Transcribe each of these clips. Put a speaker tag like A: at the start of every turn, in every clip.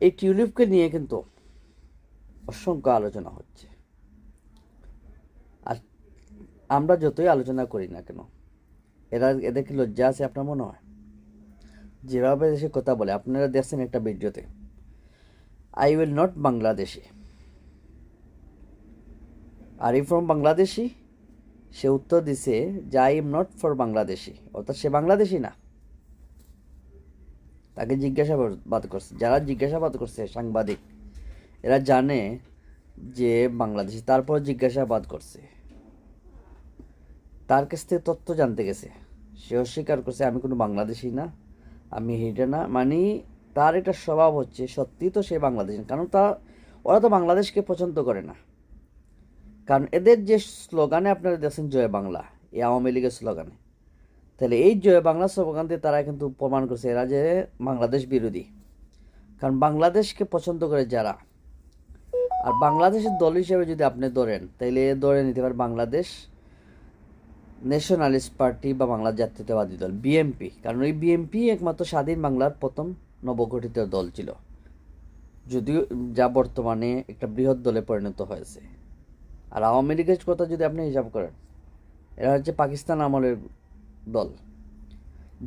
A: এই টিউলিপকে নিয়ে কিন্তু অসংখ্য আলোচনা হচ্ছে। আর আমরা যতই আলোচনা করি না কেন, এদের কি লজ্জা আছে আপনার মনে হয়? যেভাবে দেশে কথা বলে, আপনারা দেখছেন একটা ভিডিওতে, আই উইল নট বাংলাদেশি, আর ই ফ্রম বাংলাদেশি, সে উত্তর দিছে যে I am not for Bangladeshi, অর্থাৎ সে বাংলাদেশি না। তাকে জিজ্ঞাসাবাদ করছে, যারা জিজ্ঞাসাবাদ করছে সাংবাদিক, এরা জানে যে বাংলাদেশি, তারপর জিজ্ঞাসাবাদ করছে, তার কাছ থেকে তথ্য জানতে গেছে, সে অস্বীকার করছে আমি কোনো বাংলাদেশি না, আমি এটা না। মানে তার এটা স্বভাব হচ্ছে, সত্যি তো সে বাংলাদেশি না, কারণ ওরা তো বাংলাদেশকে পছন্দ করে না। কারণ এদের যে স্লোগানে আপনারা দেখছেন জয় বাংলা, এই আওয়ামী লীগের স্লোগানে, তাহলে এই জয় বাংলা স্লোগান দিয়ে তারা কিন্তু প্রমাণ করছে এরা যে বাংলাদেশ বিরোধী। কারণ বাংলাদেশকে পছন্দ করে যারা, আর বাংলাদেশের দল হিসেবে যদি আপনি ধরেন, তাইলে ধরে নিতে পারেন বাংলাদেশ ন্যাশনালিস্ট পার্টি বা বাংলা জাতীয়তাবাদী দল, বিএনপি। কারণ ওই বিএনপি একমাত্র স্বাধীন বাংলার প্রথম নবগঠিত দল ছিল, যদিও যা বর্তমানে একটা বৃহৎ দলে পরিণত হয়েছে। আর আওয়ামী লীগের কথা যদি আপনি হিসাব করেন, এরা হচ্ছে পাকিস্তান আমলের দল।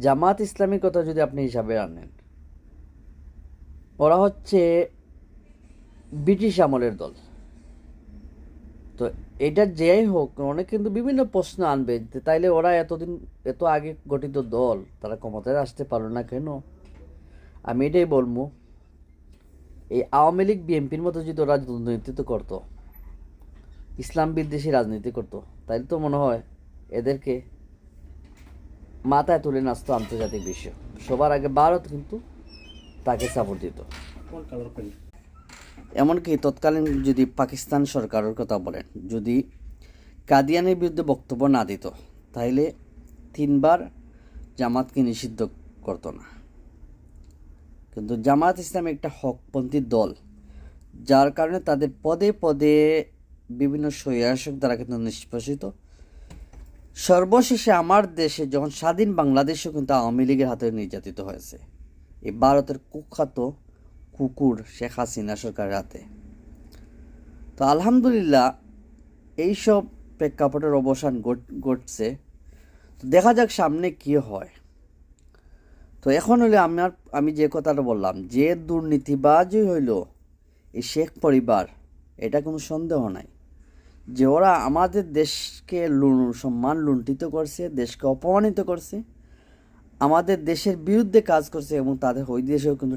A: জামাত ইসলামীর কথা যদি আপনি হিসাবে আনেন, ওরা হচ্ছে ব্রিটিশ আমলের দল। তো এটা যেই হোক, অনেক কিন্তু বিভিন্ন প্রশ্ন আনবে, তাইলে ওরা এত আগে গঠিত দল, তারা ক্ষমতায় আসতে পারলো না কেন? আমি এটাই বলবো, এই আওয়ামী লীগ বিএনপির মতো যদি ওরা নেতৃত্ব করতো, ইসলাম বিদ্বেষী রাজনীতি করতো, তাইলে তো মনে হয় এদেরকে মাথায় তুলে নাচতো আন্তর্জাতিক বিশ্ব। সবার আগে ভারত কিন্তু তাকে সাপোর্ট দিত। এমনকি তৎকালীন যদি পাকিস্তান সরকারের কথা বলেন, যদি কাদিয়ানের বিরুদ্ধে বক্তব্য না দিত, তাইলে 3বার জামাতকে নিষিদ্ধ করতো না। কিন্তু জামাত ইসলাম একটা হকপন্থী দল, যার কারণে তাদের পদে পদে বিভিন্ন স্বৈরাশাসক দ্বারা কিন্তু নিষ্পেষিত। সর্বশেষে আমার দেশে যখন স্বাধীন বাংলাদেশও কিন্তু আওয়ামী লীগের হাতে নির্যাতিত হয়েছে, এই ভারতের কুখ্যাত কুকুর শেখ হাসিনা সরকারের হাতে। তো আলহামদুলিল্লাহ এইসব প্রেক্ষাপটের অবসান ঘটছে। তো দেখা যাক সামনে কি হয়। তো এখন হলে আমি যে কথাটা বললাম, যে দুর্নীতিবাজই হইল এই শেখ পরিবার, এটা কোনো সন্দেহ নাই যে ওরা আমাদের দেশকে সম্মান লুণ্ঠিত করছে, দেশকে অপমানিত করছে, আমাদের দেশের বিরুদ্ধে কাজ করছে, এবং তাদের ওই দেশেও কিন্তু